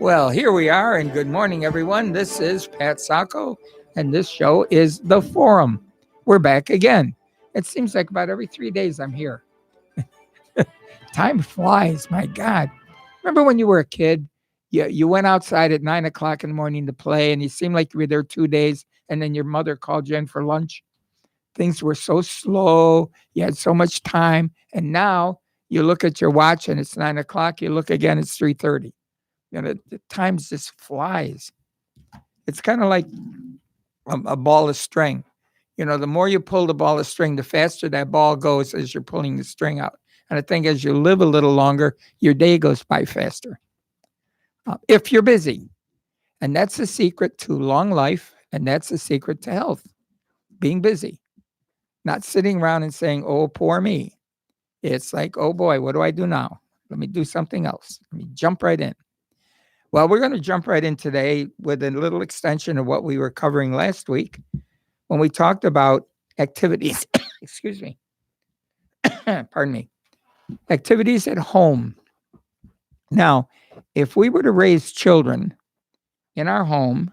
Well, here we are, and good morning, everyone. This is Pat Sacco, and this show is The Forum. We're back again. It seems like about every 3 days I'm here. Time flies, my God. Remember when you were a kid? You went outside at 9 o'clock in the morning to play, and you seemed like you were there 2 days, and then your mother called you in for lunch. Things were so slow. You had so much time, and now you look at your watch and it's 9 o'clock. You look again, it's 3:30. The time just flies. It's kind of like a ball of string. The more you pull the ball of string, the faster that ball goes as you're pulling the string out. And I think as you live a little longer, your day goes by faster. If you're busy. And that's the secret to long life. And that's the secret to health. Being busy. Not sitting around and saying, oh, poor me. It's like, oh boy, what do I do now? Let me do something else. Let me jump right in. Well, we're going to jump right in today with a little extension of what we were covering last week when we talked about activities. Excuse me. Pardon me. Activities at home. Now, if we were to raise children in our home,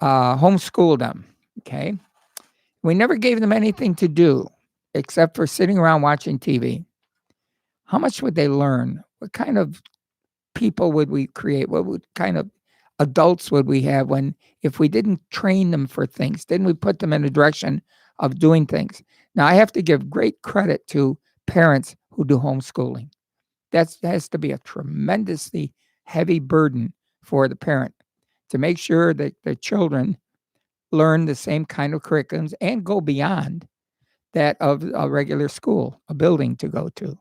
homeschool them, okay? We never gave them anything to do except for sitting around watching TV. How much would they learn? What kind of people would we create? What kind of adults would we have if we didn't train them for things? Didn't we put them in a direction of doing things? Now, I have to give great credit to parents who do homeschooling. That has to be a tremendously heavy burden for the parent to make sure that the children learn the same kind of curriculums and go beyond that of a regular school, a building to go to.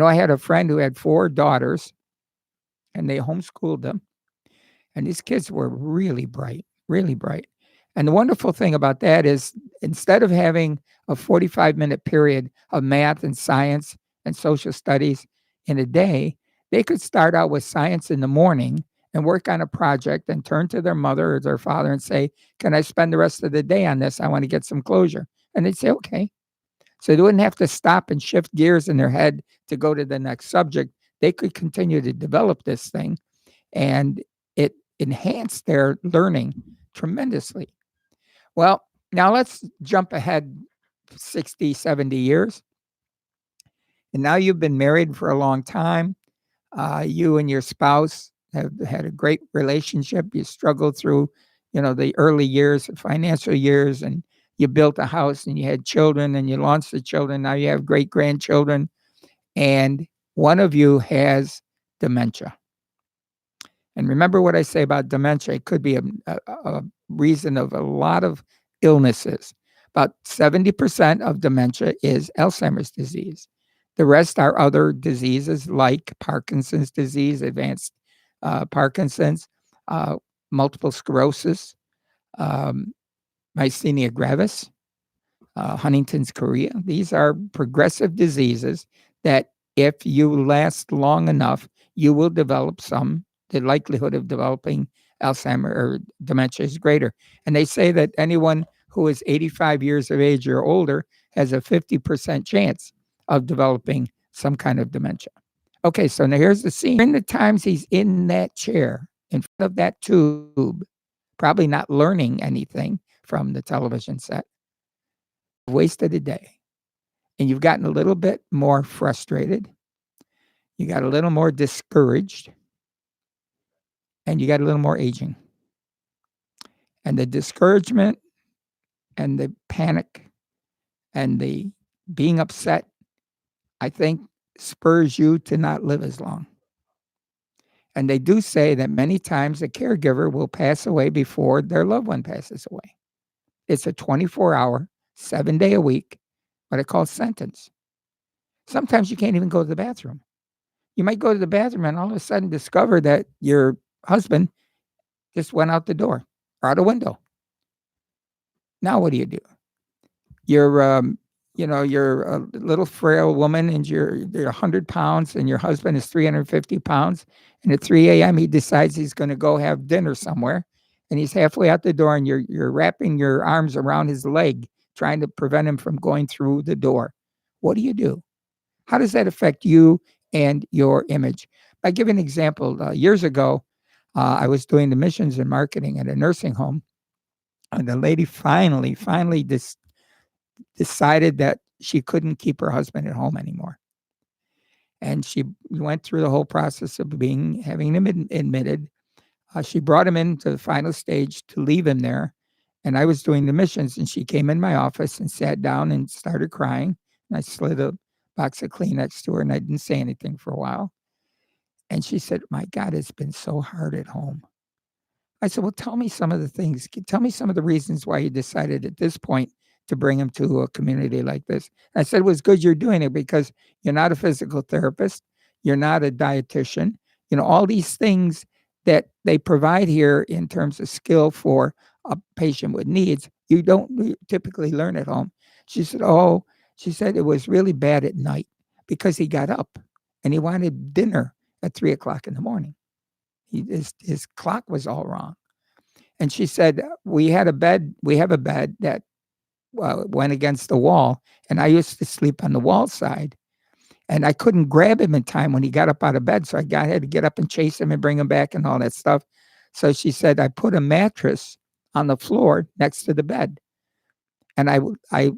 I had a friend who had 4 daughters, and they homeschooled them. And these kids were really bright, really bright. And the wonderful thing about that is instead of having a 45-minute period of math and science and social studies in a day, they could start out with science in the morning and work on a project and turn to their mother or their father and say, can I spend the rest of the day on this? I want to get some closure. And they'd say, okay. So they wouldn't have to stop and shift gears in their head to go to the next subject. They could continue to develop this thing, and it enhanced their learning tremendously. Well, now let's jump ahead 60, 70 years. And now you've been married for a long time. You and your spouse have had a great relationship. You struggled through, the early years, financial years, and you built a house and you had children and you launched the children. Now you have great grandchildren, and one of you has dementia. And remember what I say about dementia. It could be a reason of a lot of illnesses. About 70% of dementia is Alzheimer's disease. The rest are other diseases like Parkinson's disease, advanced Parkinson's, multiple sclerosis, myasthenia gravis, Huntington's chorea. These are progressive diseases that if you last long enough, you will develop the likelihood of developing Alzheimer's or dementia is greater. And they say that anyone who is 85 years of age or older has a 50% chance of developing some kind of dementia. Okay, so now here's the scene. In the times he's in that chair, in front of that tube, probably not learning anything from the television set, wasted a day. And you've gotten a little bit more frustrated. You got a little more discouraged. And you got a little more aging. And the discouragement and the panic and the being upset, I think, spurs you to not live as long. And they do say that many times a caregiver will pass away before their loved one passes away. It's a 24-hour, 7-day-a-week, what I call sentence. Sometimes you can't even go to the bathroom. You might go to the bathroom and all of a sudden discover that your husband just went out the door or out a window. Now what do? You're a little frail woman and you're 100 pounds and your husband is 350 pounds. And at 3 a.m. he decides he's going to go have dinner somewhere. And he's halfway out the door and you're wrapping your arms around his leg, trying to prevent him from going through the door. What do? How does that affect you and your image? I give an example. Years ago, I was doing the missions and marketing at a nursing home, and the lady finally decided that she couldn't keep her husband at home anymore. And she went through the whole process of having him admitted. She brought him into the final stage to leave him there. And I was doing the missions, and she came in my office and sat down and started crying. And I slid a box of Kleenex to her, and I didn't say anything for a while. And she said, "My God, it's been so hard at home." I said, "Well, tell me some of the things. Tell me some of the reasons why you decided at this point to bring him to a community like this." I said, "It was good you're doing it because you're not a physical therapist. You're not a dietitian. All these things that they provide here in terms of skill for a patient with needs, you don't typically learn at home." She said, "Oh," she said, "it was really bad at night because he got up and he wanted dinner at 3 o'clock in the morning. His clock was all wrong." And she said, we have a bed that went against the wall, and I used to sleep on the wall side, and I couldn't grab him in time when he got up out of bed, so I had to get up and chase him and bring him back and all that stuff. So she said, I put a mattress on the floor next to the bed, and I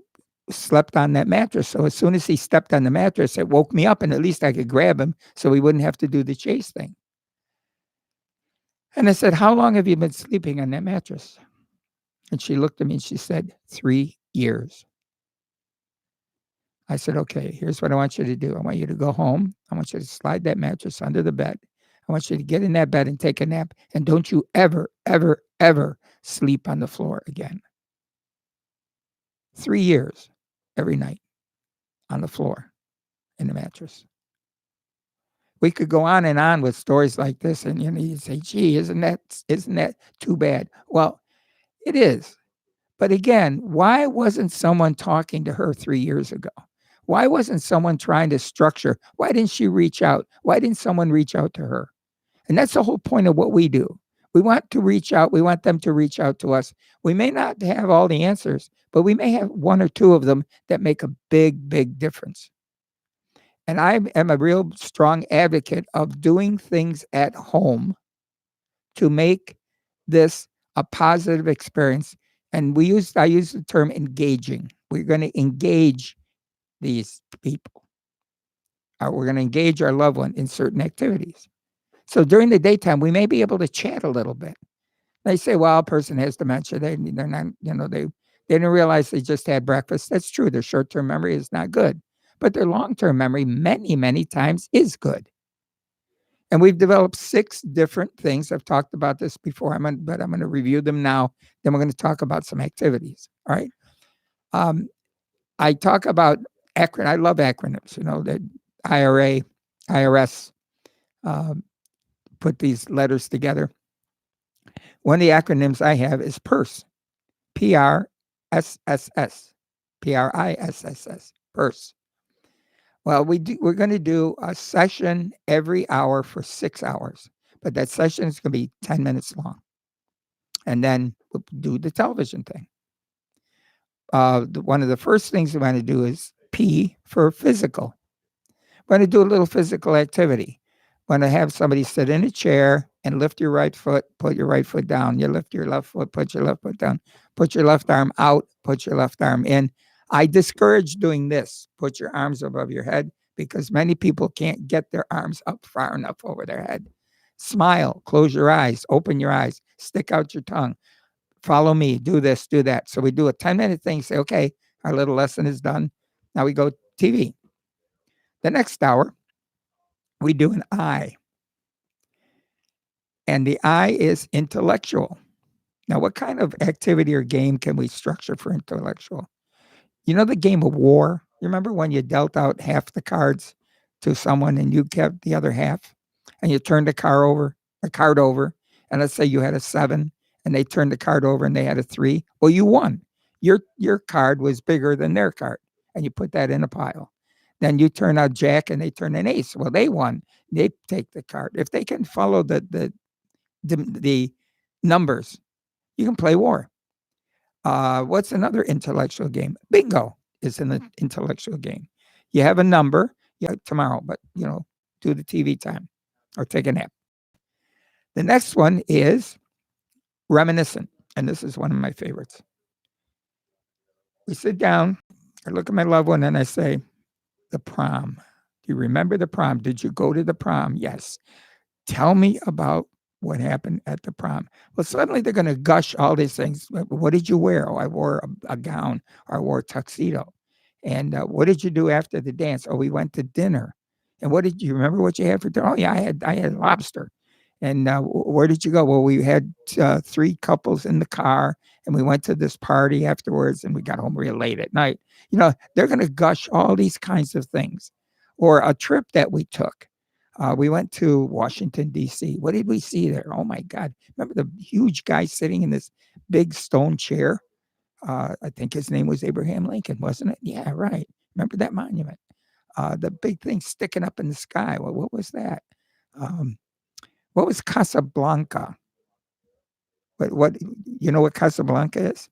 slept on that mattress. So as soon as he stepped on the mattress, it woke me up, and at least I could grab him so he wouldn't have to do the chase thing. And I said, "How long have you been sleeping on that mattress?" And she looked at me and she said, 3 years. I said, "Okay, here's what I want you to do. I want you to go home. I want you to slide that mattress under the bed. I want you to get in that bed and take a nap. And don't you ever, ever, ever sleep on the floor again." 3 years every night on the floor in the mattress. We could go on and on with stories like this, and you'd say, "Gee, isn't that too bad?" Well, it is. But again, why wasn't someone talking to her 3 years ago? Why wasn't someone trying to structure? Why didn't she reach out? Why didn't someone reach out to her? And that's the whole point of what we do. We want to reach out. We want them to reach out to us. We may not have all the answers, but we may have one or two of them that make a big, big difference. And I am a real strong advocate of doing things at home to make this a positive experience. And I use the term engaging. We're going to engage these people. We're going to engage our loved one in certain activities. So during the daytime, we may be able to chat a little bit. They say, "Well, a person has dementia. They're not, they didn't realize they just had breakfast." That's true. Their short-term memory is not good, but their long-term memory many, many times is good. And we've developed 6 different things. I've talked about this before, but I'm going to review them now. Then we're going to talk about some activities. All right. I talk about acronyms. I love acronyms. The IRS put these letters together. One of the acronyms I have is PERSS, PRSSS, PRISSS, PERSS. Well, we're going to do a session every hour for 6 hours, but that session is going to be 10 minutes long. And then we'll do the television thing. One of the first things we want to do is P for physical. We're going to do a little physical activity. We're going to have somebody sit in a chair and lift your right foot, put your right foot down. You lift your left foot, put your left foot down. Put your left arm out, put your left arm in. I discourage doing this. Put your arms above your head because many people can't get their arms up far enough over their head. Smile, close your eyes, open your eyes, stick out your tongue. Follow me, do this, do that. So we do a 10-minute thing, say, okay, our little lesson is done. Now we go TV. The next hour, we do an I. And the I is intellectual. Now, what kind of activity or game can we structure for intellectual? The game of war? You remember when you dealt out half the cards to someone and you kept the other half? And you turned the card over, and let's say you had a 7, and they turned the card over and they had a 3. Well, you won. Your card was bigger than their card, and you put that in a pile. Then you turn out Jack and they turn an ace. Well, they won. They take the card. If they can follow the numbers, you can play war. What's another intellectual game? Bingo is an intellectual game. You have a number tomorrow, but do the TV time or take a nap. The next one is reminiscent, and this is one of my favorites. We sit down, I look at my loved one, and I say, the prom. Do you remember the prom? Did you go to the prom? Yes. Tell me about what happened at the prom. Well, suddenly they're going to gush all these things. What did you wear? Oh, I wore a gown, or I wore a tuxedo. And what did you do after the dance? Oh, we went to dinner. And what did you remember what you had for dinner? Oh, yeah, I had lobster. And where did you go? Well, we had 3 couples in the car, and we went to this party afterwards, and we got home real late at night. They're going to gush all these kinds of things. Or a trip that we took. We went to Washington, D.C. What did we see there? Oh, my God. Remember the huge guy sitting in this big stone chair? I think his name was Abraham Lincoln, wasn't it? Yeah, right. Remember that monument? The big thing sticking up in the sky. Well, what was that? What was Casablanca? What you know what Casablanca is?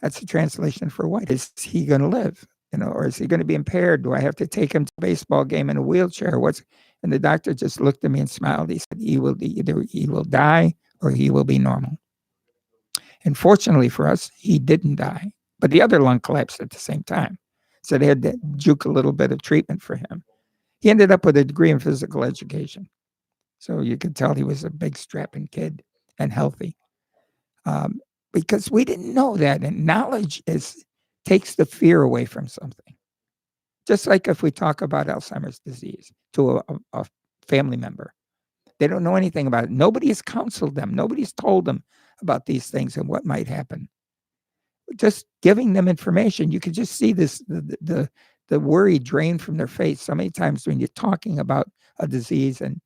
That's a translation for what? Is he going to live? Or is he going to be impaired? Do I have to take him to a baseball game in a wheelchair? And the doctor just looked at me and smiled. He said, either he will die or he will be normal. And fortunately for us, he didn't die, but the other lung collapsed at the same time. So they had to juke a little bit of treatment for him. He ended up with a degree in physical education. So you could tell he was a big strapping kid and healthy. Because we didn't know that. And knowledge takes the fear away from something. Just like if we talk about Alzheimer's disease to a family member. They don't know anything about it. Nobody has counseled them. Nobody's told them about these things and what might happen. Just giving them information, you could just see the worry drain from their face so many times when you're talking about a disease and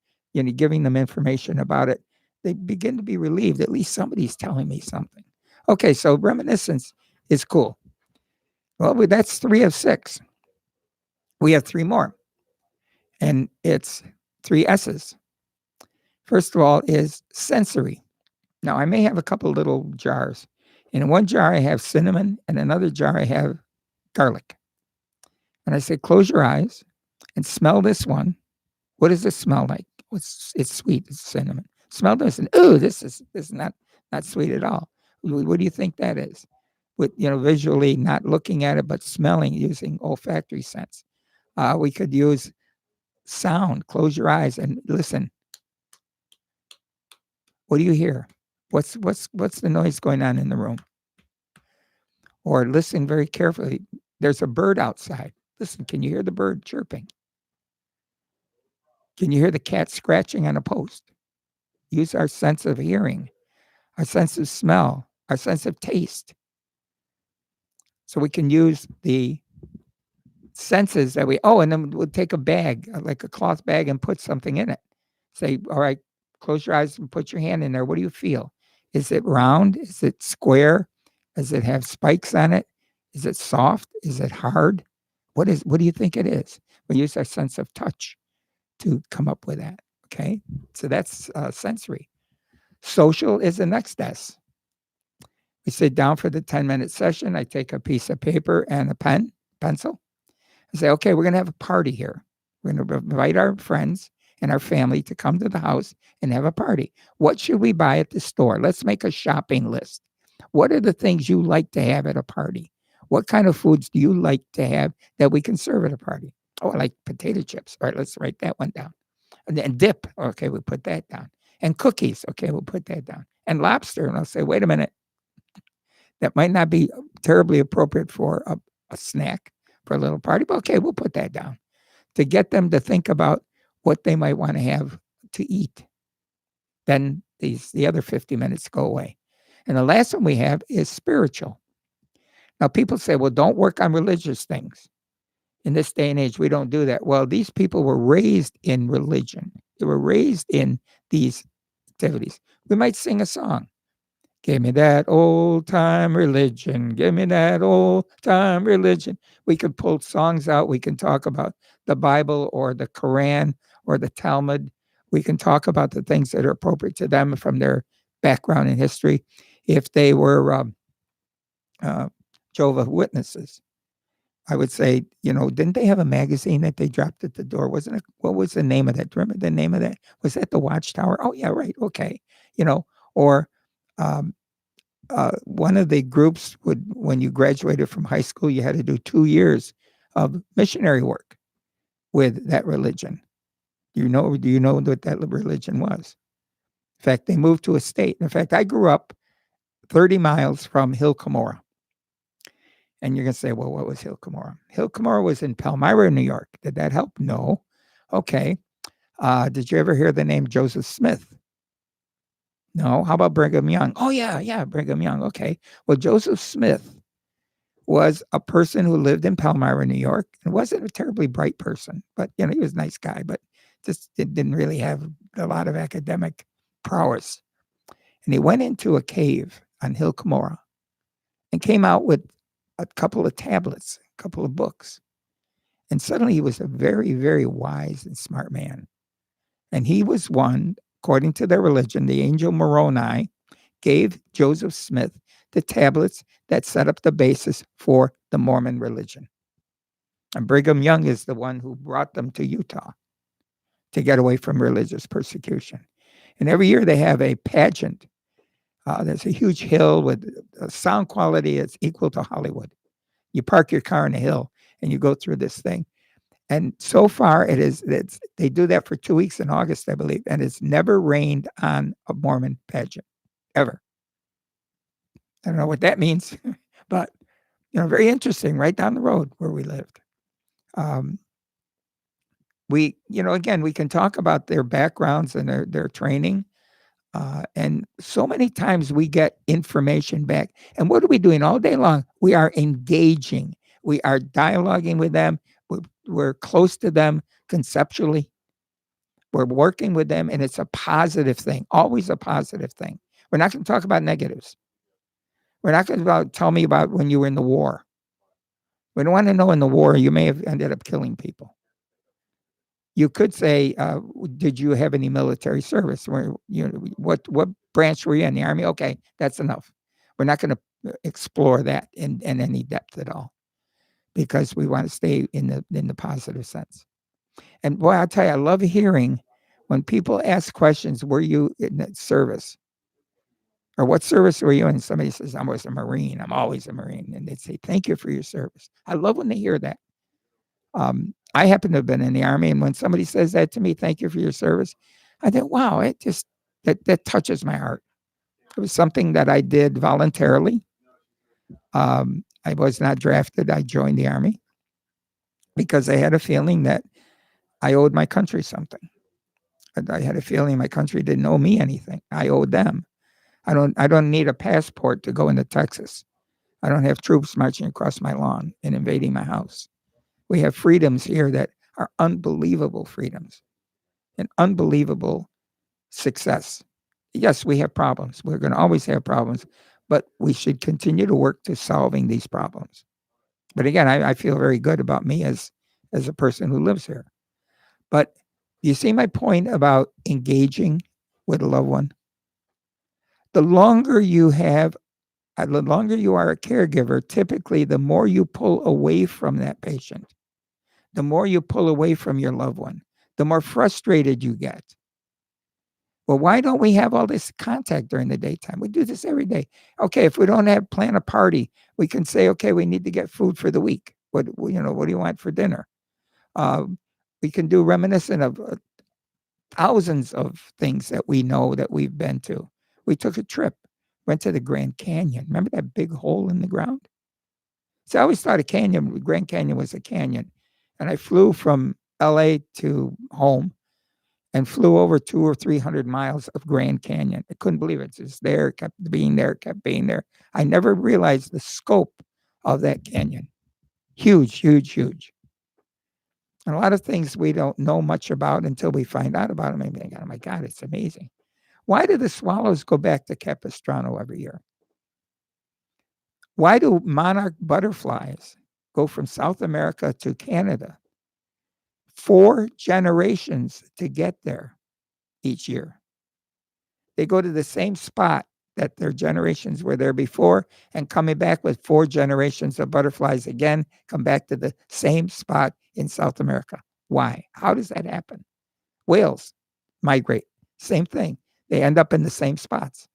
giving them information about it. They begin to be relieved. At least somebody's telling me something. Okay, so reminiscence is cool. Well, that's 3 of 6. We have 3 more, and it's 3 S's. First of all is sensory. Now, I may have a couple little jars. In one jar, I have cinnamon, and another jar, I have garlic. And I say, close your eyes and smell this one. What does it smell like? It's sweet. It's cinnamon. Smell this, and this is not sweet at all. What do you think that is? With visually not looking at it, but smelling, using olfactory sense. We could use sound. Close your eyes and listen. What do you hear? What's the noise going on in the room? Or listen very carefully. There's a bird outside. Listen, can you hear the bird chirping? Can you hear the cat scratching on a post? Use our sense of hearing, our sense of smell, our sense of taste. So we can use the senses that and then we'll take a bag, like a cloth bag, and put something in it. Say, all right, close your eyes and put your hand in there. What do you feel? Is it round? Is it square? Does it have spikes on it? Is it soft? Is it hard? What do you think it is? We use our sense of touch to come up with that. Okay. So that's sensory. Social is the next S. We sit down for the 10-minute session. I take a piece of paper and a pencil. I say, okay, we're going to have a party here. We're going to invite our friends and our family to come to the house and have a party. What should we buy at the store? Let's make a shopping list. What are the things you like to have at a party? What kind of foods do you like to have that we can serve at a party? Oh, I like potato chips. All right, let's write that one down. And then dip. Okay, we'll put that down. And cookies. Okay, we'll put that down. And lobster. And I'll say, wait a minute. That might not be terribly appropriate for a snack for a little party, but okay, we'll put that down to get them to think about what they might want to have to eat. Then the other 50 minutes go away. And the last one we have is spiritual. Now, people say, well, don't work on religious things. In this day and age, we don't do that. Well, these people were raised in religion. They were raised in these activities. We might sing a song. Give me that old time religion. Give me that old time religion. We could pull songs out. We can talk about the Bible or the Quran or the Talmud. We can talk about the things that are appropriate to them from their background and history. If they were Jehovah's Witnesses, I would say, didn't they have a magazine that they dropped at the door? Wasn't it? What was the name of that? Do you remember the name of that? Was that the Watchtower? Oh, yeah, right. Okay. Or um, one of the groups when you graduated from high school, you had to do 2 years of missionary work with that religion. Do you know what that religion was? In fact, they moved to a state. In fact, I grew up 30 miles from Hill Cumorah. And you're going to say, well, what was Hill Cumorah? Hill Cumorah was in Palmyra, New York. Did that help? No. Okay. Did you ever hear the name Joseph Smith? No. How about Brigham Young? Oh, yeah, Brigham Young. Okay. Well, Joseph Smith was a person who lived in Palmyra, New York, and wasn't a terribly bright person, but he was a nice guy, but just didn't really have a lot of academic prowess. And he went into a cave on Hill Cumorah and came out with a couple of tablets, a couple of books. And suddenly he was a very, very wise and smart man. And he was one, according to their religion, the angel Moroni gave Joseph Smith the tablets that set up the basis for the Mormon religion. And Brigham Young is the one who brought them to Utah to get away from religious persecution. And every year they have a pageant. There's a huge hill with a sound quality that's equal to Hollywood. You park your car on a hill and you go through this thing. And so far they do that for 2 weeks in August, I believe, and it's never rained on a Mormon pageant, ever. I don't know what that means, but, very interesting, right down the road where we lived. Again, we can talk about their backgrounds and their training. And so many times we get information back. And what are we doing all day long? We are engaging. We are dialoguing with them. We're close to them conceptually. We're working with them, and it's a positive thing, always a positive thing. We're not going to talk about negatives. We're not going to tell me about when you were in the war. We don't want to know in the war you may have ended up killing people. You could say, did you have any military service? What branch were you in? The Army? Okay, that's enough. We're not going to explore that in any depth at all, because we want to stay in the positive sense. And boy, I'll tell you, I love hearing when people ask questions, were you in that service? Or what service were you in? Somebody says, I was a Marine. I'm always a Marine. And they'd say, thank you for your service. I love when they hear that. I happen to have been in the Army, and when somebody says that to me, thank you for your service, I think, wow, it just that touches my heart. It was something that I did voluntarily. I was not drafted. I joined the Army because I had a feeling that I owed my country something. I had a feeling my country didn't owe me anything. I owed them. I don't need a passport to go into Texas. I don't have troops marching across my lawn and invading my house. We have freedoms here that are unbelievable freedoms and unbelievable success. Yes, we have problems. We're going to always have problems, but we should continue to work to solving these problems. But again, I feel very good about me as a person who lives here. But you see my point about engaging with a loved one? The longer you are a caregiver, typically the more you pull away from that patient, the more you pull away from your loved one, the more frustrated you get. Well, why don't we have all this contact during the daytime? We do this every day. Okay, if we don't plan a party, we can say, okay, we need to get food for the week. What do you want for dinner? We can do reminiscent of thousands of things that we know that we've been to. We took a trip, went to the Grand Canyon. Remember that big hole in the ground? So I always thought Grand Canyon was a canyon. And I flew from LA to home and flew over 200 or 300 miles of Grand Canyon. I couldn't believe it. It's just there, kept being there. I never realized the scope of that canyon. Huge, huge, huge. And a lot of things we don't know much about until we find out about them. And we think, oh my God, it's amazing. Why do the swallows go back to Capistrano every year? Why do monarch butterflies go from South America to Canada 4 generations to get there each year? They go to the same spot that their generations were there before and coming back with 4 generations of butterflies again, come back to the same spot in South America. Why? How does that happen? Whales migrate, same thing. They end up in the same spots,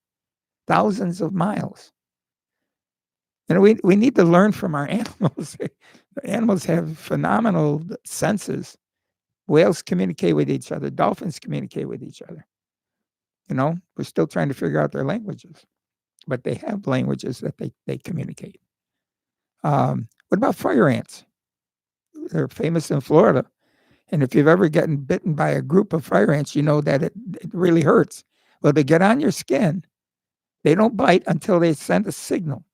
thousands of miles. And we need to learn from our animals. Animals have phenomenal senses. Whales communicate with each other. Dolphins communicate with each other. We're still trying to figure out their languages, but they have languages that they communicate. What about fire ants? They're famous in Florida. And if you've ever gotten bitten by a group of fire ants, you know that it really hurts. Well, they get on your skin. They don't bite until they send a signal.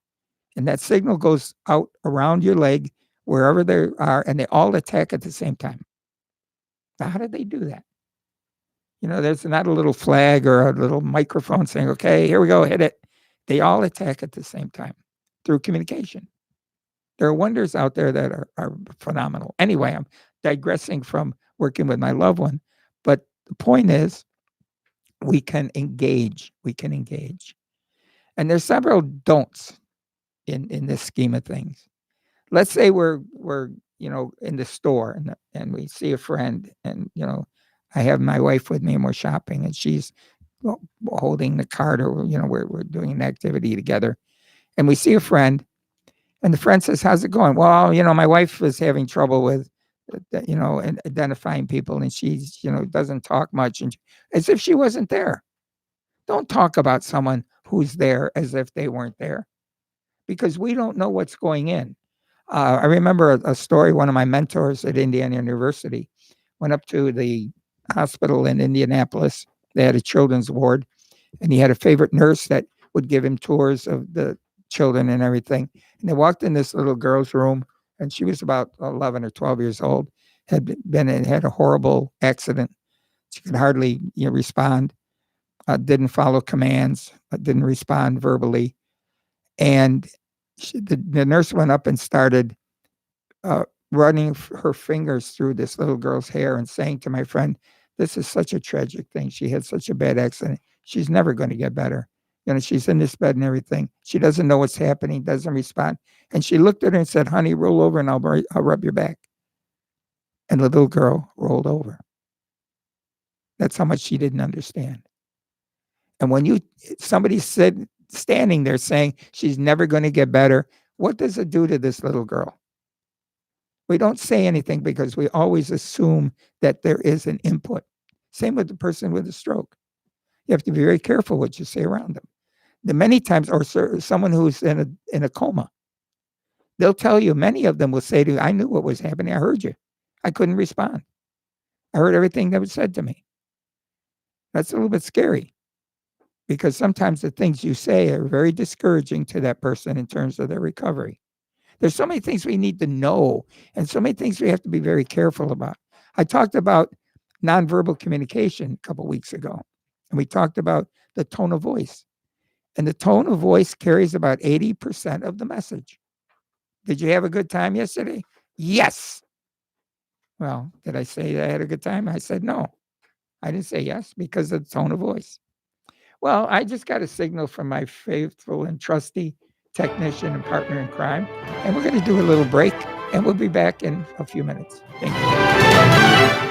And that signal goes out around your leg, wherever they are, and they all attack at the same time. Now, how did they do that? There's not a little flag or a little microphone saying, okay, here we go, hit it. They all attack at the same time through communication. There are wonders out there that are phenomenal. Anyway, I'm digressing from working with my loved one, but the point is we can engage. We can engage. And there's several don'ts in this scheme of things. Let's say we're in the store and we see a friend and I have my wife with me and we're shopping and she's holding the cart or we're doing an activity together and we see a friend and the friend says, how's it going? Well, my wife was having trouble with and identifying people and she's doesn't talk much, and as if she wasn't there. Don't talk about someone who's there as if they weren't there, because we don't know what's going in. I remember a story. One of my mentors at Indiana University went up to the hospital in Indianapolis. They had a children's ward, and he had a favorite nurse that would give him tours of the children and everything. And they walked in this little girl's room, and she was about 11 or 12 years old, had had a horrible accident. She could hardly respond, didn't follow commands, didn't respond verbally. And the nurse went up and started running her fingers through this little girl's hair and saying to my friend, this is such a tragic thing. She had such a bad accident. She's never going to get better. She's in this bed and everything. She doesn't know what's happening, doesn't respond. And she looked at her and said, honey, roll over and I'll rub your back. And the little girl rolled over. That's how much she didn't understand. And when somebody said, standing there saying she's never going to get better, what does it do to this little girl? We don't say anything because we always assume that there is an input. Same with the person with a stroke. You have to be very careful what you say around them. The many times, or someone who's in a coma, they'll tell you, many of them will say to you, I knew what was happening. I heard you. I couldn't respond. I heard everything that was said to me. That's a little bit scary because sometimes the things you say are very discouraging to that person in terms of their recovery. There's so many things we need to know and so many things we have to be very careful about. I talked about nonverbal communication a couple of weeks ago, and we talked about the tone of voice. And the tone of voice carries about 80% of the message. Did you have a good time yesterday? Yes. Well, did I say I had a good time? I said no. I didn't say yes because of the tone of voice. Well, I just got a signal from my faithful and trusty technician and partner in crime, and we're going to do a little break, and we'll be back in a few minutes. Thank you.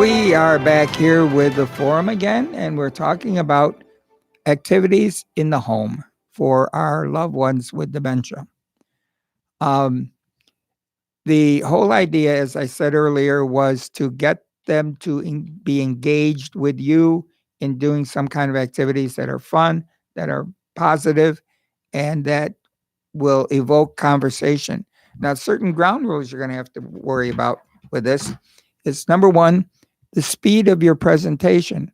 We are back here with the forum again, and we're talking about activities in the home for our loved ones with dementia. The whole idea, as I said earlier, was to get them to be engaged with you in doing some kind of activities that are fun, that are positive, and that will evoke conversation. Now, certain ground rules you're going to have to worry about with this is number one, the speed of your presentation.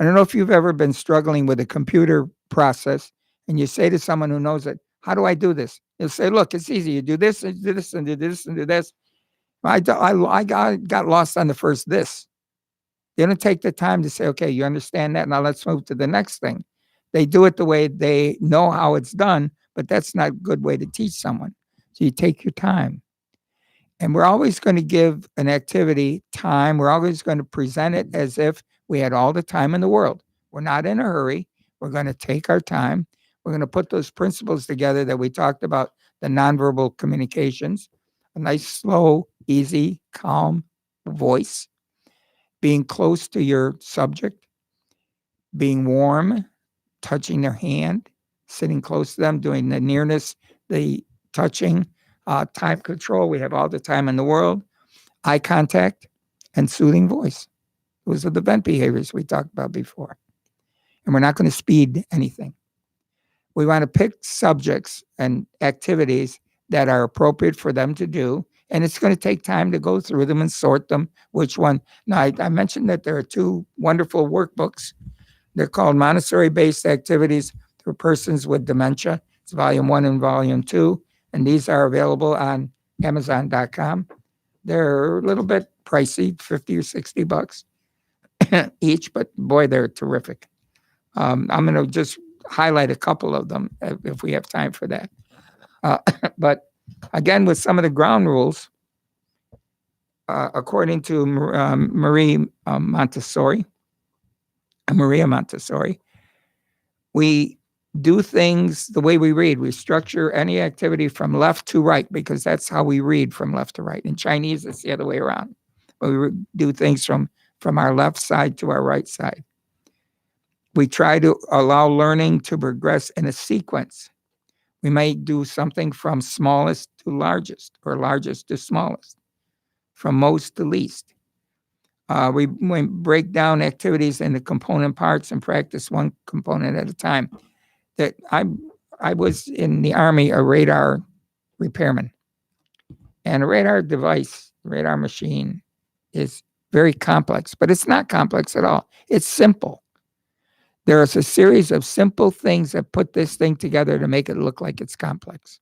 I don't know if you've ever been struggling with a computer process and you say to someone who knows it, how do I do this? You'll say, look, it's easy. You do this and do this and do this and do this. I got lost on the first this. They don't take the time to say, okay, you understand that. Now let's move to the next thing. They do it the way they know how it's done, but that's not a good way to teach someone. So you take your time. And we're always going to give an activity time. We're always going to present it as if we had all the time in the world. We're not in a hurry. We're going to take our time. We're going to put those principles together that we talked about, the nonverbal communications, a nice, slow, easy, calm voice, being close to your subject, being warm, touching their hand, sitting close to them, doing the nearness, the touching, time control. We have all the time in the world, eye contact, and soothing voice. Those are the vent behaviors we talked about before. And we're not going to speed anything. We want to pick subjects and activities that are appropriate for them to do. And it's going to take time to go through them and sort them, which one. Now, I mentioned that there are two wonderful workbooks. They're called Montessori-based activities for persons with dementia. It's volume 1 and volume 2. And these are available on Amazon.com. They're a little bit pricey, 50 or 60 bucks each, but boy, they're terrific. I'm going to just highlight a couple of them if we have time for that. But again, with some of the ground rules, according to Maria Montessori, we do things the way we read. We structure any activity from left to right because that's how we read, from left to right. In Chinese, it's the other way around. But we do things from our left side to our right side. We try to allow learning to progress in a sequence. We may do something from smallest to largest, or largest to smallest, from most to least. We break down activities into component parts and practice one component at a time. That I was in the Army, a radar repairman. And a radar device, radar machine, is very complex, but it's not complex at all. It's simple. There is a series of simple things that put this thing together to make it look like it's complex.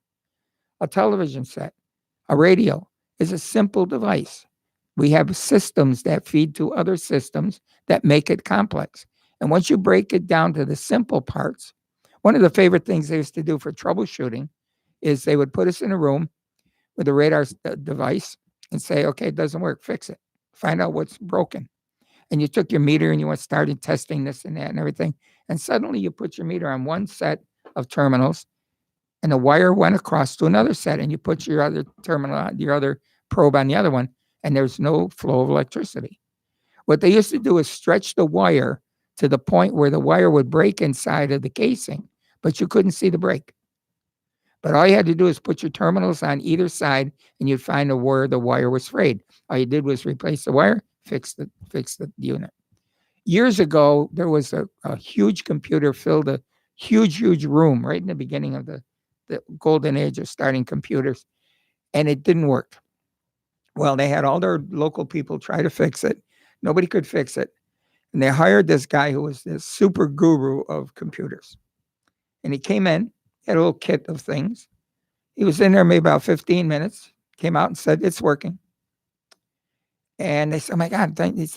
A television set, a radio is a simple device. We have systems that feed to other systems that make it complex. And once you break it down to the simple parts, one of the favorite things they used to do for troubleshooting is they would put us in a room with a radar device and say, okay, it doesn't work, fix it. Find out what's broken. And you took your meter and you started testing this and that and everything. And suddenly you put your meter on one set of terminals and the wire went across to another set and you put your other terminal, your other probe on the other one, and there's no flow of electricity. What they used to do is stretch the wire to the point where the wire would break inside of the casing, but you couldn't see the break. But all you had to do is put your terminals on either side and you'd find where the wire was frayed. All you did was replace the wire, fix the unit. Years ago, there was a huge computer filled a huge room right in the beginning of the golden age of starting computers, and it didn't work. Well, they had all their local people try to fix it. Nobody could fix it. And they hired this guy who was this super guru of computers. And he came in, had a little kit of things. He was in there maybe about 15 minutes, came out and said, it's working. And they said, oh my God, thank you.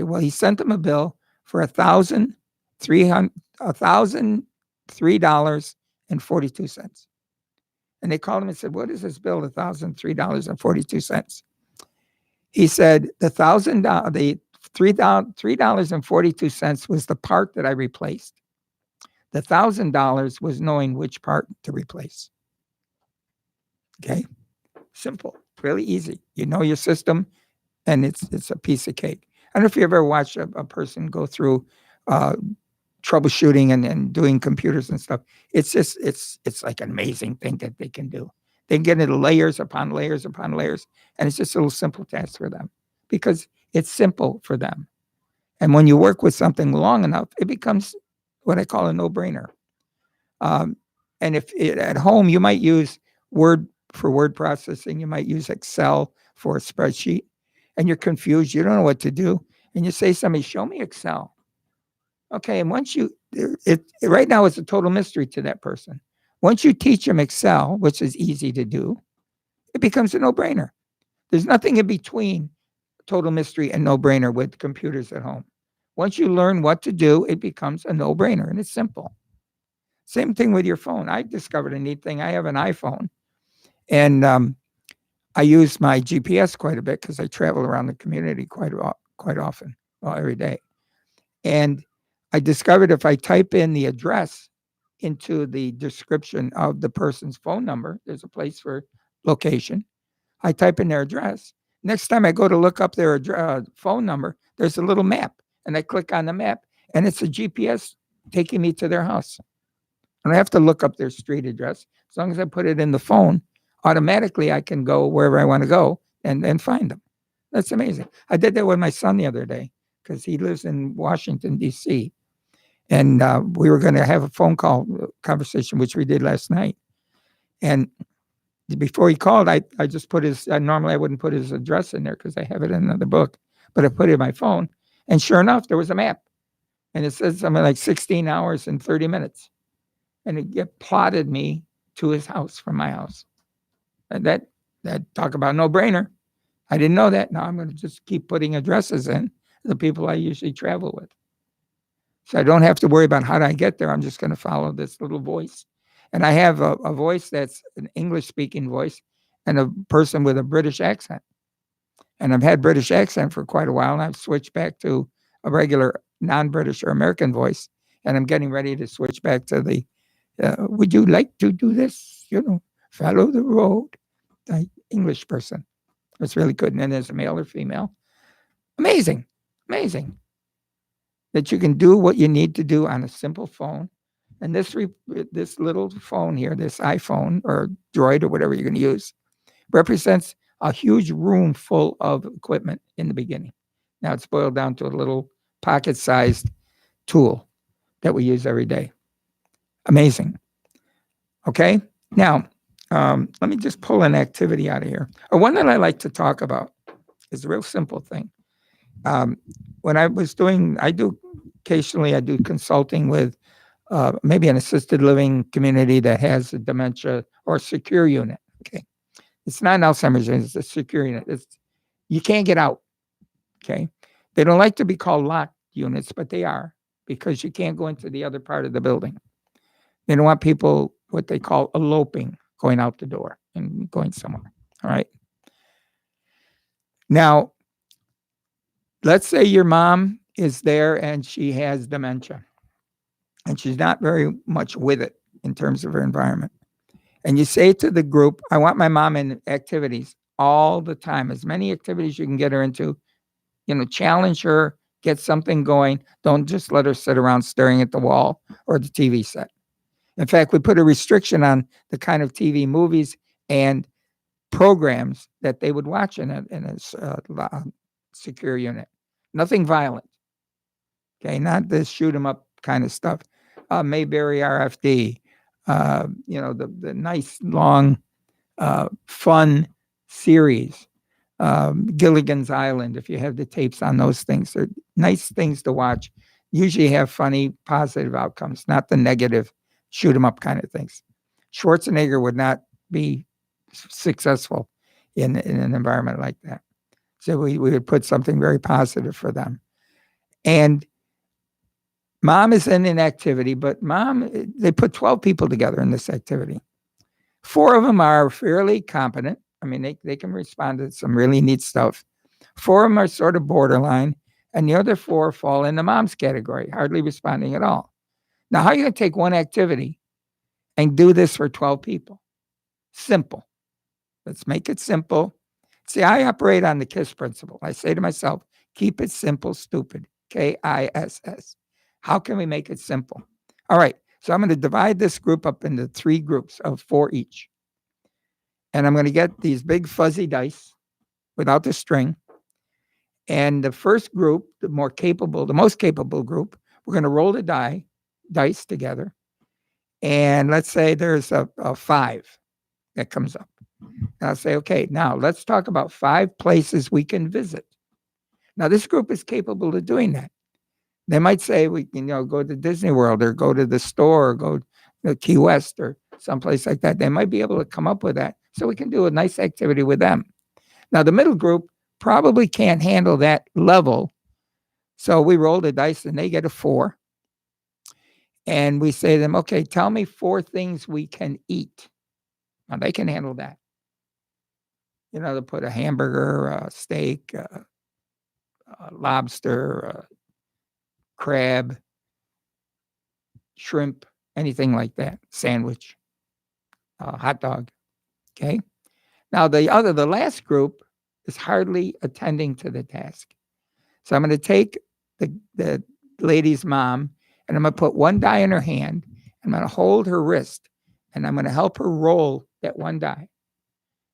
Well, he sent them a bill for $1,003.42. And they called him and said, what is this bill, $1,003.42? He said, the $3.42 was the part that I replaced. The $1,000 was knowing which part to replace. Okay, simple, really easy. You know your system, and it's a piece of cake. I don't know if you ever watched a person go through troubleshooting and doing computers and stuff. It's like an amazing thing that they can do. They can get into layers upon layers upon layers, and it's just a little simple task for them because it's simple for them. And when you work with something long enough, it becomes what I call a no-brainer. Um, and at home, you might use Word for word processing, you might use Excel for a spreadsheet, and you're confused, you don't know what to do, and you say to somebody, show me Excel. Okay, and once right now it's a total mystery to that person. Once you teach them Excel, which is easy to do, it becomes a no-brainer. There's nothing in between total mystery and no-brainer with computers at home. Once you learn what to do, it becomes a no-brainer, and it's simple. Same thing with your phone. I discovered a neat thing. I have an iPhone, and I use my GPS quite a bit because I travel around the community quite often, well, every day. And I discovered if I type in the address into the description of the person's phone number, there's a place for location. I type in their address. Next time I go to look up their phone number, there's a little map, and I click on the map, and it's a GPS taking me to their house. I don't have to look up their street address. As long as I put it in the phone, automatically I can go wherever I want to go and find them. That's amazing. I did that with my son the other day because he lives in Washington, D.C. And we were going to have a phone call conversation, which we did last night. And before he called, I just put normally I wouldn't put his address in there because I have it in another book, but I put it in my phone. And sure enough, there was a map. And it says something like 16 hours and 30 minutes. And it plotted me to his house from my house. And that talk about no-brainer. I didn't know that. Now I'm going to just keep putting addresses in the people I usually travel with. So I don't have to worry about how do I get there. I'm just going to follow this little voice. And I have a voice that's an English-speaking voice and a person with a British accent. And I've had British accent for quite a while, and I've switched back to a regular non-British or American voice. And I'm getting ready to switch back to the would you like to do this? Follow the road. English person. It's really good. And then there's a male or female. Amazing. Amazing. That you can do what you need to do on a simple phone. And this little phone here, this iPhone or Droid or whatever you're going to use, represents a huge room full of equipment in the beginning. Now it's boiled down to a little pocket-sized tool that we use every day. Amazing. Okay. Now, let me just pull an activity out of here. Or one that I like to talk about is a real simple thing. When I was occasionally I do consulting with maybe an assisted living community that has a dementia or a secure unit. Okay. It's not an Alzheimer's unit, it's a secure unit. You can't get out. Okay. They don't like to be called locked units, but they are because you can't go into the other part of the building. They don't want people, what they call eloping, going out the door and going somewhere. All right. Now, let's say your mom is there and she has dementia and she's not very much with it in terms of her environment. And you say to the group, I want my mom in activities all the time, as many activities you can get her into, challenge her, get something going. Don't just let her sit around staring at the wall or the TV set. In fact, we put a restriction on the kind of TV movies and programs that they would watch in a secure unit. Nothing violent. Okay, not this shoot 'em up kind of stuff. Mayberry RFD, the nice long, fun series. Gilligan's Island, if you have the tapes on those things, they're nice things to watch. Usually have funny, positive outcomes, not the negative shoot 'em up kind of things. Schwarzenegger would not be successful in an environment like that. So we would put something very positive for them. And mom is in an activity, but they put 12 people together in this activity. 4 of them are fairly competent. I mean, they can respond to some really neat stuff. 4 of them are sort of borderline, and the other 4 fall in the mom's category, hardly responding at all. Now, how are you going to take one activity and do this for 12 people? Simple. Let's make it simple. See, I operate on the KISS principle. I say to myself, Keep it simple, stupid. KISS. How can we make it simple? All right. So I'm going to divide this group up into 3 groups of 4 each. And I'm going to get these big fuzzy dice without the string. And the first group, the most capable group, we're going to roll the dice together. And let's say there's a 5 that comes up. And I'll say, okay, now let's talk about 5 places we can visit. Now, this group is capable of doing that. They might say we can, go to Disney World or go to the store or go to Key West or someplace like that. They might be able to come up with that. So we can do a nice activity with them. Now, the middle group probably can't handle that level. So we roll the dice and they get a 4. And we say to them, okay, tell me 4 things we can eat. Now, they can handle that. They'll put a hamburger, a steak, a lobster, crab, shrimp, anything like that, sandwich, hot dog. Okay. Now the last group is hardly attending to the task. So I'm going to take the lady's mom and I'm going to put one die in her hand. I'm going to hold her wrist and I'm going to help her roll that one die.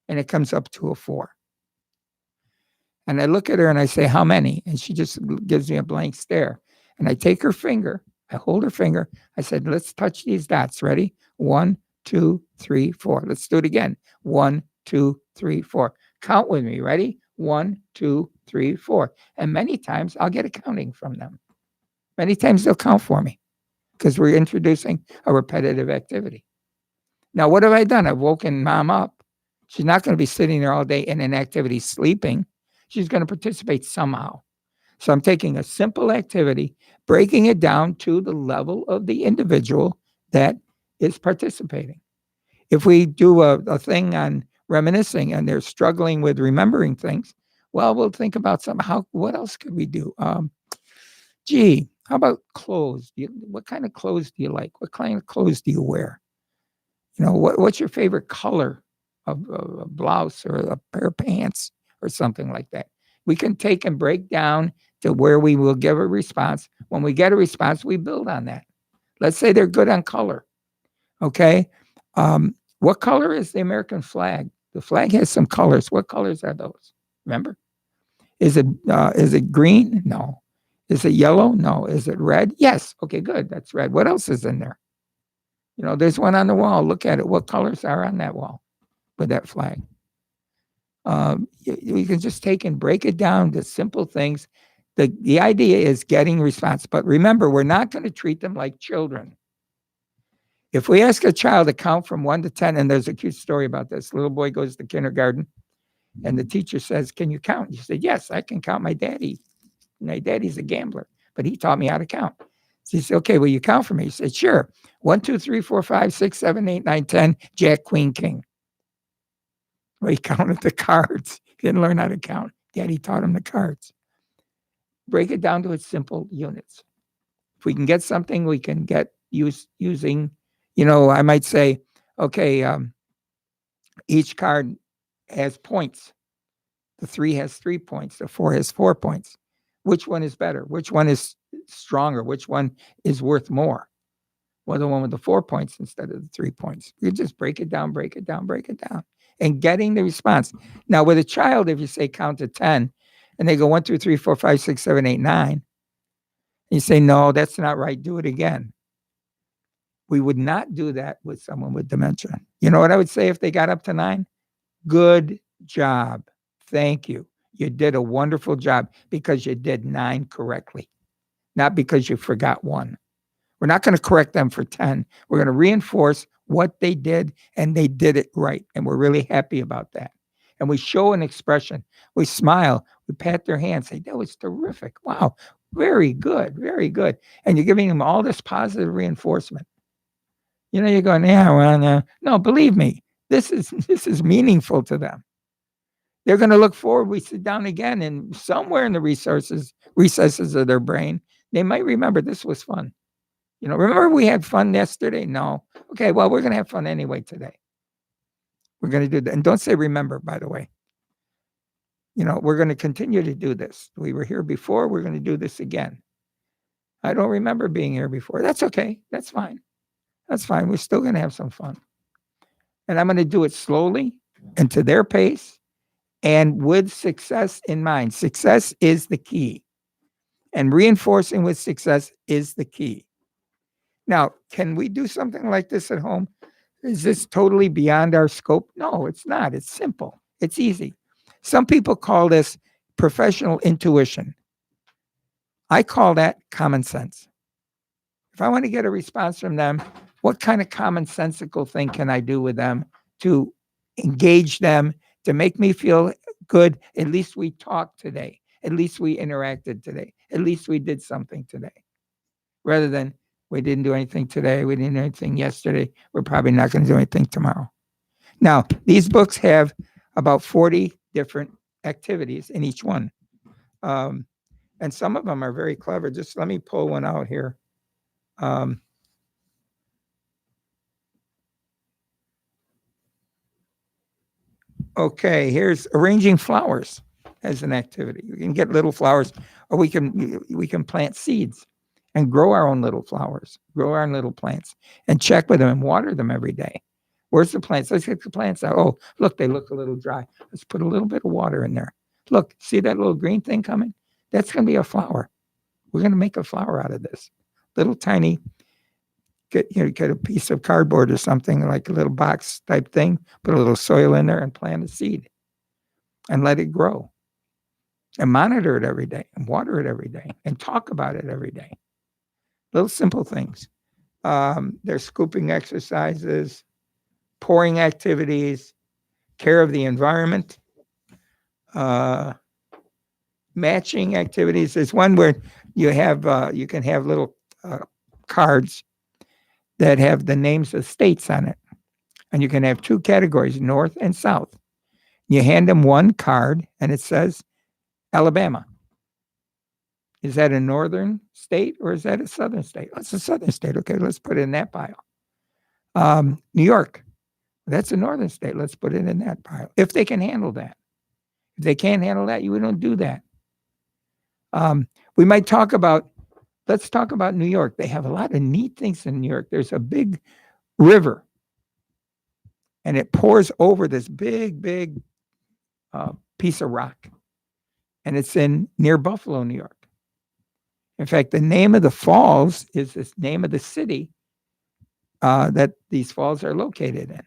And it comes up to a 4. And I look at her and I say, how many? And she just gives me a blank stare. And I take her finger, I hold her finger. I said, let's touch these dots. Ready? 1, 2, 3, 4. Let's do it again. 1, 2, 3, 4. Count with me. Ready? 1, 2, 3, 4. And many times I'll get a counting from them. Many times they'll count for me because we're introducing a repetitive activity. Now, what have I done? I've woken mom up. She's not going to be sitting there all day in an activity sleeping. She's going to participate somehow. So I'm taking a simple activity, breaking it down to the level of the individual that is participating. If we do a thing on reminiscing and they're struggling with remembering things, well, we'll think about what else could we do? How about clothes? What kind of clothes do you like? What kind of clothes do you wear? What's your favorite color of a blouse or a pair of pants or something like that? We can take and break down to where we will give a response. When we get a response, we build on that. Let's say they're good on color. Okay. What color is the American flag? The flag has some colors. What colors are those? Remember? Is it green? No. Is it yellow? No. Is it red? Yes. Okay, good. That's red. What else is in there? There's one on the wall. Look at it. What colors are on that wall with that flag? You can just take and break it down to simple things. The idea is getting response. But remember, we're not going to treat them like children. If we ask a child to count from 1 to 10, and there's a cute story about this. Little boy goes to kindergarten, and the teacher says, can you count? You said, yes, I can count. My daddy's a gambler, but he taught me how to count. So he said, okay, will you count for me? He said, sure. 1, 2, 3, 4, 5, 6, 7, 8, 9, 10, Jack, Queen, King. Well, he counted the cards. He didn't learn how to count. Daddy taught him the cards. Break it down to its simple units. If we can get something, we can get using, I might say, okay, each card has points. The 3 has 3 points. The 4 has 4 points. Which one is better? Which one is stronger? Which one is worth more? Well, the one with the 4 points instead of the 3 points. You just break it down, and getting the response. Now, with a child, if you say count to 10, and they go 1, 2, 3, 4, 5, 6, 7, 8, 9, and you say, no, that's not right. Do it again. We would not do that with someone with dementia. You know what I would say if they got up to 9? Good job. Thank you. You did a wonderful job because you did 9 correctly, not because you forgot 1. We're not going to correct them for 10. We're going to reinforce what they did, and they did it right. And we're really happy about that. And we show an expression. We smile. We pat their hand, say, that was terrific. Wow. Very good. Very good. And you're giving them all this positive reinforcement. You're going, yeah, well, no, believe me, this is meaningful to them. They're going to look forward. We sit down again, and somewhere in the recesses of their brain, they might remember this was fun. Remember we had fun yesterday? No. Okay, well, we're going to have fun anyway today. We're going to do that. And don't say remember, by the way. we're going to continue to do this. We were here before. We're going to do this again. I don't remember being here before. That's okay. That's fine. That's fine. We're still going to have some fun. And I'm going to do it slowly and to their pace and with success in mind. Success is the key. And reinforcing with success is the key. Now, can we do something like this at home? Is this totally beyond our scope? No, it's not. It's simple. It's easy. Some people call this professional intuition. I call that common sense. If I want to get a response from them, what kind of commonsensical thing can I do with them to engage them, to make me feel good? At least we talked today. At least we interacted today. At least we did something today. Rather than we didn't do anything today. We didn't do anything yesterday. We're probably not going to do anything tomorrow. Now, these books have about 40 different activities in each one. And some of them are very clever. Just let me pull one out here. Okay, here's arranging flowers as an activity. You can get little flowers, or we can plant seeds and grow our own little flowers, grow our own little plants, and check with them and water them every day. Where's the plants? Let's get the plants out. Oh, look, they look a little dry. Let's put a little bit of water in there. Look, see that little green thing coming? That's going to be a flower. We're going to make a flower out of this. Little tiny, get a piece of cardboard or something, like a little box type thing, put a little soil in there and plant a seed and let it grow. And monitor it every day and water it every day and talk about it every day. Little simple things. There's scooping exercises, pouring activities, care of the environment, matching activities. There's one where you can have little cards that have the names of states on it. And you can have two categories, North and South. You hand them one card and it says Alabama. Is that a northern state or is that a southern state? That's a southern state. Okay, let's put it in that pile. New York. That's a northern state. Let's put it in that pile. If they can handle that. If they can't handle that, we don't do that. We might let's talk about New York. They have a lot of neat things in New York. There's a big river and it pours over this big piece of rock. And it's near Buffalo, New York. In fact, the name of the falls is the name of the city that these falls are located in.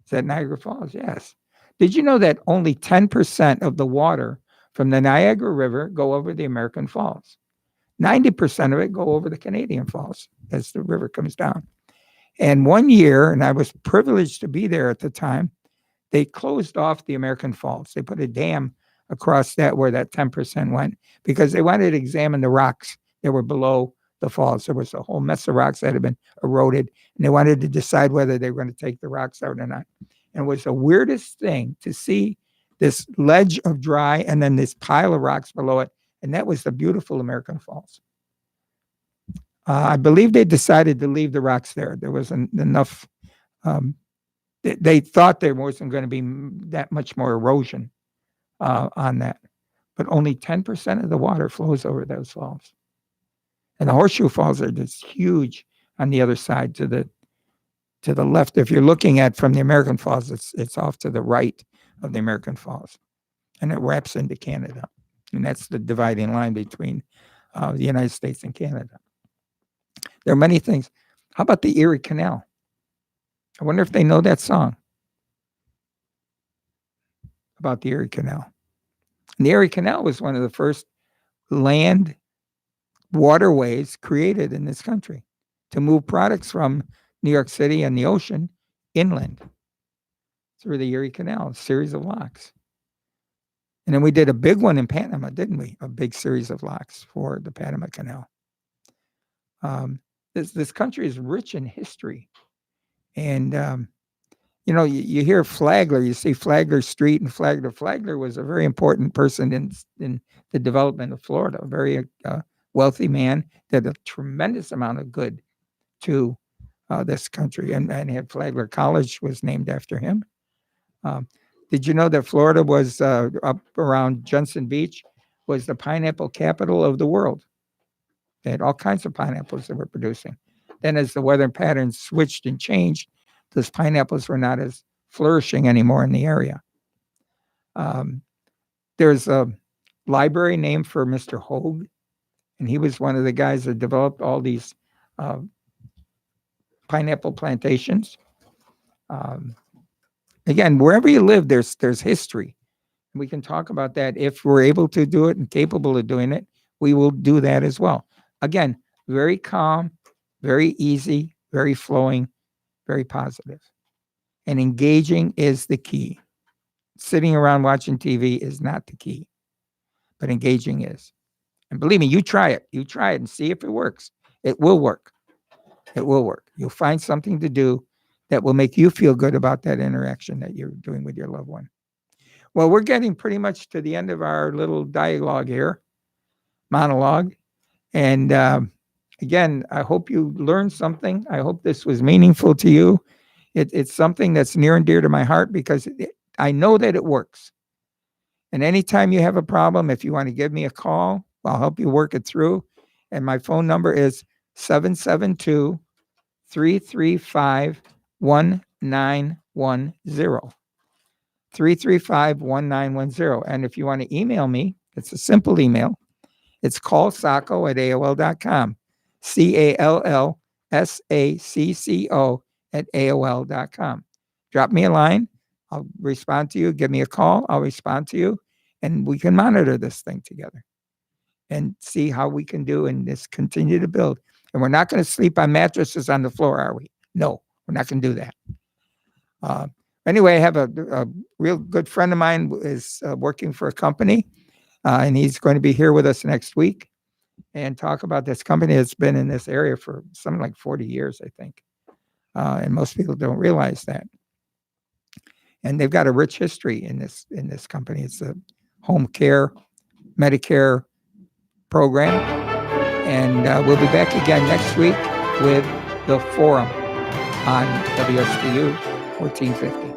Is that Niagara Falls? Yes. Did you know that only 10% of the water from the Niagara River go over the American Falls? 90% of it go over the Canadian Falls as the river comes down. And one year, and I was privileged to be there at the time, they closed off the American Falls. They put a dam across that where that 10% went because they wanted to examine the rocks that were below the falls. There was a whole mess of rocks that had been eroded, and they wanted to decide whether they were going to take the rocks out or not. And it was the weirdest thing to see this ledge of dry and then this pile of rocks below it. And that was the beautiful American Falls. I believe they decided to leave the rocks there. There wasn't enough. They thought there wasn't going to be that much more erosion on that. But only 10% of the water flows over those falls. And the Horseshoe Falls are just huge on the other side to the left. If you're looking at from the American Falls, it's off to the right of the American Falls. And it wraps into Canada. And that's the dividing line between the United States and Canada. There are many things. How about the Erie Canal? I wonder if they know that song about the Erie Canal. And the Erie Canal was one of the first land waterways created in this country to move products from New York City and the ocean inland through the Erie Canal, a series of locks. And then we did a big one in Panama, didn't we? A big series of locks for the Panama Canal. This country is rich in history. And, you hear Flagler, you see Flagler Street and Flagler. Flagler was a very important person in the development of Florida, a very wealthy man, did a tremendous amount of good to this country. And had Flagler College was named after him. Did you know that Florida was up around Jensen Beach was the pineapple capital of the world? They had all kinds of pineapples they were producing. Then as the weather patterns switched and changed, those pineapples were not as flourishing anymore in the area. There's a library named for Mr. Hogue, and he was one of the guys that developed all these pineapple plantations. Again, wherever you live, there's history. We can talk about that. If we're able to do it and capable of doing it, we will do that as well. Again, very calm, very easy, very flowing, very positive. And engaging is the key. Sitting around watching TV is not the key, but engaging is. And believe me, you try it. You try it and see if it works. It will work. It will work. You'll find something to do that will make you feel good about that interaction that you're doing with your loved one. Well, we're getting pretty much to the end of our little dialogue here, monologue. And again, I hope you learned something. I hope this was meaningful to you. It's something that's near and dear to my heart because I know that it works. And anytime you have a problem, if you want to give me a call, I'll help you work it through. And my phone number is 772-335-1910. 335-1910. And if you want to email me, it's a simple email. It's callsacco@aol.com. CALLSACCO@aol.com. Drop me a line. I'll respond to you. Give me a call. I'll respond to you. And we can monitor this thing together and see how we can do and just continue to build. And we're not going to sleep on mattresses on the floor, are we? No, we're not going to do that. Anyway, I have a real good friend of mine is working for a company, and he's going to be here with us next week and talk about this company that's been in this area for something like 40 years, I think. And most people don't realize that. And they've got a rich history in this company. It's a home care, Medicare program. And we'll be back again next week with the Forum on WSTU 1450.